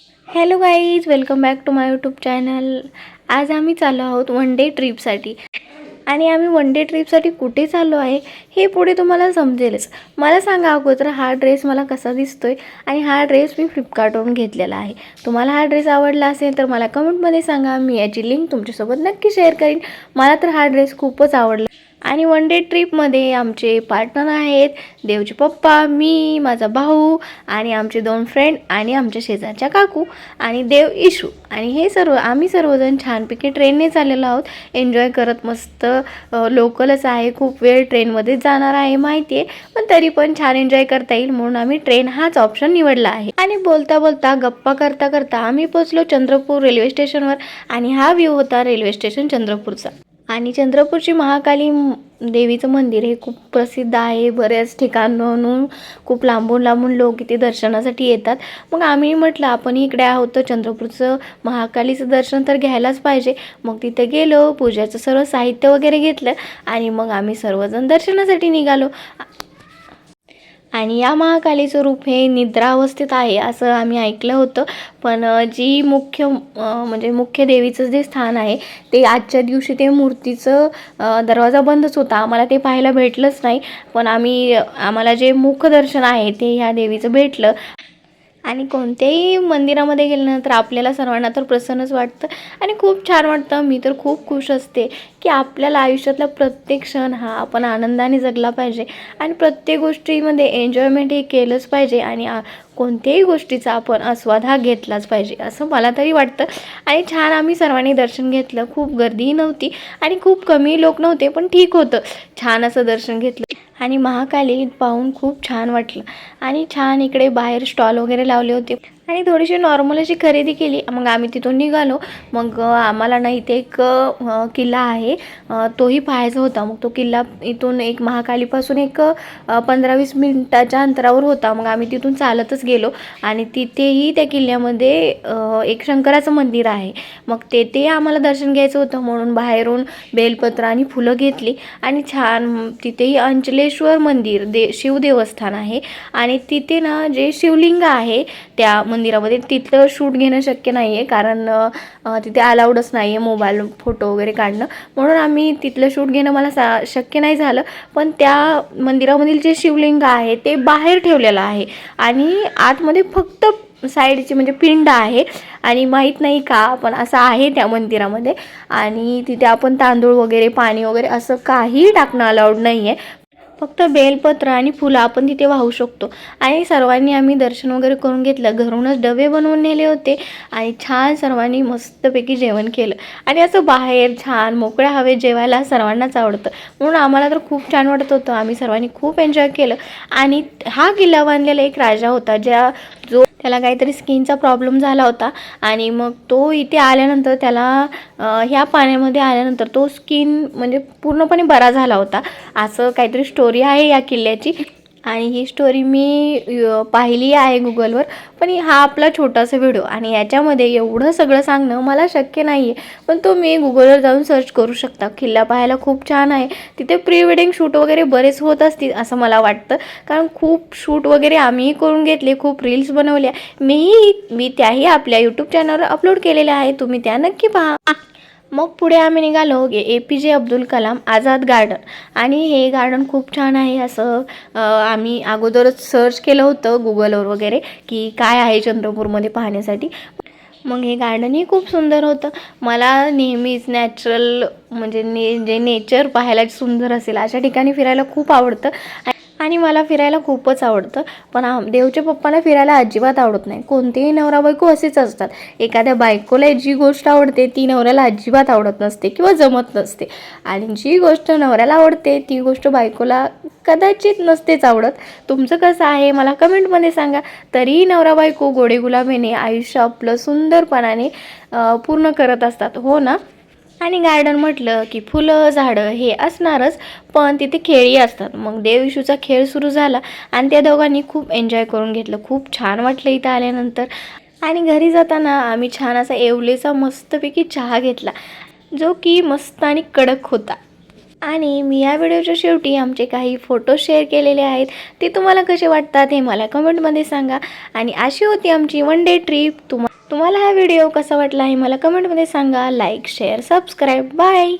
Hello guys, welcome back to my YouTube channel. आज आम्ही चाललो आहोत वन डे ट्रिपसाठी. आणि आम्ही वन डे ट्रिपसाठी कुठे चाललो आहे हे पुढे तुम्हाला समजेलच. मला सांगा अगोदर हा ड्रेस मला कसा दिसतोय. आणि हा ड्रेस मी फ्लिपकार्टवरून घेतलेला आहे. तुम्हाला हा ड्रेस आवडला असेल तर मला कमेंटमध्ये सांगा, मी याची लिंक तुमच्यासोबत नक्की शेअर करीन. मला तर हा ड्रेस खूपच आवडला. आणि वन डे ट्रिपमध्ये आमचे पार्टनर आहेत देवचे पप्पा, मी, माझा भाऊ आणि आमचे 2 फ्रेंड आणि आमच्या शेजारच्या काकू आणि देव इशू. आणि हे आम्ही सर्वजण छानपैकी ट्रेनने चाललेलो आहोत. एन्जॉय करत मस्त. लोकलच आहे, खूप वेळ ट्रेनमध्येच जाणार आहे माहिती आहे, पण तरी पण छान एन्जॉय करता येईल म्हणून आम्ही ट्रेन हाच ऑप्शन निवडला आहे. आणि बोलता बोलता गप्पा करता करता आम्ही पोचलो चंद्रपूर रेल्वे स्टेशनवर. आणि हा व्ह्यू होता रेल्वे स्टेशन चंद्रपूरचा. आणि चंद्रपूरची महाकाली देवीचं मंदिर हे खूप प्रसिद्ध आहे. बऱ्याच ठिकाणाहून खूप लांबून लांबून लोक इथे दर्शनासाठी येतात. मग आम्ही म्हटलं आपण इकडे आहोत तर चंद्रपूरचं महाकालीचं दर्शन तर घ्यायलाच पाहिजे. मग तिथे गेलो, पूजेचं सर्व साहित्य वगैरे घेतलं आणि मग आम्ही सर्वजण दर्शनासाठी निघालो. आणि या महाकालीचं रूप हे निद्रावस्थेत आहे असं आम्ही ऐकलं होतं. पण जी मुख्य देवीचं जे स्थान आहे ते आजच्या दिवशी ते मूर्तीचं दरवाजा बंदच होता. आम्हाला ते पाहायला भेटलंच नाही. पण आम्हाला जे मुखदर्शन आहे ते ह्या देवीचं भेटलं. आणि कोणत्याही मंदिरामध्ये गेल्यानंतर आपल्याला सर्वांना तर प्रसन्नच वाटतं आणि खूप छान वाटतं. मी तर खूप खुश असते की आपल्याला आयुष्यातला प्रत्येक क्षण हा आपण आनंदाने जगला पाहिजे आणि प्रत्येक गोष्टीमध्ये एन्जॉयमेंट हे केलंच पाहिजे. आणि कोणत्याही गोष्टीचा आपण आस्वाद हा घेतलाच पाहिजे असं मला तरी वाटतं. आणि छान आम्ही सर्वांनी दर्शन घेतलं. खूप गर्दीही नव्हती आणि खूप कमी लोक नव्हते, पण ठीक होतं. छान असं दर्शन घेतलं आणि महाकाली पाहून खूप छान वाटलं. आणि छान इकडे बाहेर स्टॉल वगैरे लावले होते आणि थोडीशी नॉर्मल अशी खरेदी केली. मग आम्ही तिथून निघालो. मग आम्हाला ना इथे एक किल्ला आहे, तोही पाहायचा होता. मग तो किल्ला इथून एक महाकालीपासून एक 15-20 मिनिटाच्या अंतरावर होता. मग आम्ही तिथून चालतच गेलो आणि तिथेही त्या किल्ल्यामध्ये एक शंकराचं मंदिर आहे. मग ते आम्हाला दर्शन घ्यायचं होतं म्हणून बाहेरून बेलपत्र आणि फुलं घेतली. आणि छान तिथेही अंचलेश्वर मंदिर शिवदेवस्थान आहे. आणि तिथे ना जे शिवलिंग आहे त्या मंदिरामध्ये तिथलं शूट घेणं शक्य नाही आहे, कारण तिथे अलाउडच नाही आहे मोबाईल फोटो वगैरे काढणं. म्हणून आम्ही तिथलं शूट घेणं मला शक्य नाही झालं. पण त्या मंदिरामधील जे शिवलिंग आहे ते बाहेर ठेवलेलं आहे आणि आतमध्ये फक्त साईडची म्हणजे पिंड आहे. आणि माहीत नाही का पण असं आहे त्या मंदिरामध्ये. आणि तिथे आपण तांदूळ वगैरे पाणी वगैरे असं काही टाकणं अलाउड नाही आहे. फक्त बेलपत्र आणि फुलं आपण तिथे वाहू शकतो. आणि सर्वांनी आम्ही दर्शन वगैरे करून घेतलं. घरूनच डबे बनवून नेले होते आणि छान सर्वांनी मस्तपैकी जेवण केलं. आणि असं बाहेर छान मोकळ्या हवेत जेवायला सर्वांनाच आवडतं, म्हणून आम्हाला तर खूप छान वाटत होतं. आम्ही सर्वांनी खूप एन्जॉय केलं. आणि हा किल्ला बांधलेला एक राजा होता, जो त्याला काहीतरी स्किनचा प्रॉब्लेम झाला होता. आणि मग तो इथे आल्यानंतर त्याला ह्या पाण्यामध्ये आल्यानंतर तो स्किन म्हणजे पूर्णपणे बरा झाला होता, असं काहीतरी स्टोरी आहे या किल्ल्याची. आणि ही स्टोरी मी पाहिली आहे गुगलवर. पण हा आपला छोटासा व्हिडिओ आणि याच्यामध्ये एवढं सगळं सांगणं मला शक्य नाही आहे. पण तुम्ही गुगलवर जाऊन सर्च करू शकता. किल्ला पाहायला खूप छान आहे. तिथे प्री वेडिंग शूट वगैरे बरेच होत असतील असं मला वाटतं, कारण खूप शूट वगैरे आम्हीही करून घेतले, खूप रील्स बनवल्या. मी त्याही आपल्या यूट्यूब चॅनलवर अपलोड केलेल्या आहे, तुम्ही त्या नक्की पहा. मग पुढे आम्ही निघालो APJ अब्दुल कलाम आझाद गार्डन. आणि हे गार्डन खूप छान आहे असं आम्ही अगोदरच सर्च केलं होतं गुगलवर वगैरे की काय आहे चंद्रपूरमध्ये पाहण्यासाठी. मग हे गार्डनही खूप सुंदर होतं. मला नेहमीच नॅचरल म्हणजे जे नेचर पाहायला सुंदर असेल अशा ठिकाणी फिरायला खूप आवडतं. आणि मला फिरायला खूपच आवडतं. पण देवच्या पप्पाला फिरायला अजिबात आवडत नाही. कोणतेही नवरा बायको असेच असतात. एखाद्या बायकोला जी गोष्ट आवडते ती नवऱ्याला अजिबात आवडत नसते किंवा जमत नसते. आणि जी गोष्ट नवऱ्याला आवडते ती गोष्ट बायकोला कदाचित नसतेच आवडत. तुमचं कसं आहे मला कमेंटमध्ये सांगा. तरीही नवरा बायको गोडे गुलाबीने आयुष्य आपलं सुंदरपणाने पूर्ण करत असतात, हो ना. आणि गार्डन म्हटलं की फुलं झाडं हे असणारच, पण तिथे खेळही असतात. मग देव इशूचा खेळ सुरू झाला आणि त्या दोघांनी खूप एन्जॉय करून घेतलं. खूप छान वाटलं इथं आल्यानंतर. आणि घरी जाताना आम्ही छान असा येवलेचा मस्तपैकी चहा घेतला, जो की मस्त आणि कडक होता. आणि मी या व्हिडिओच्या शेवटी आमचे काही फोटो शेअर केलेले आहेत, ते तुम्हाला कसे वाटतात हे मला कमेंटमध्ये सांगा. आणि अशी होती आमची वन डे ट्रिप. तुम्हाला हा व्हिडिओ कसा वाटला आहे मला कमेंटमध्ये सांगा. Like share subscribe bye.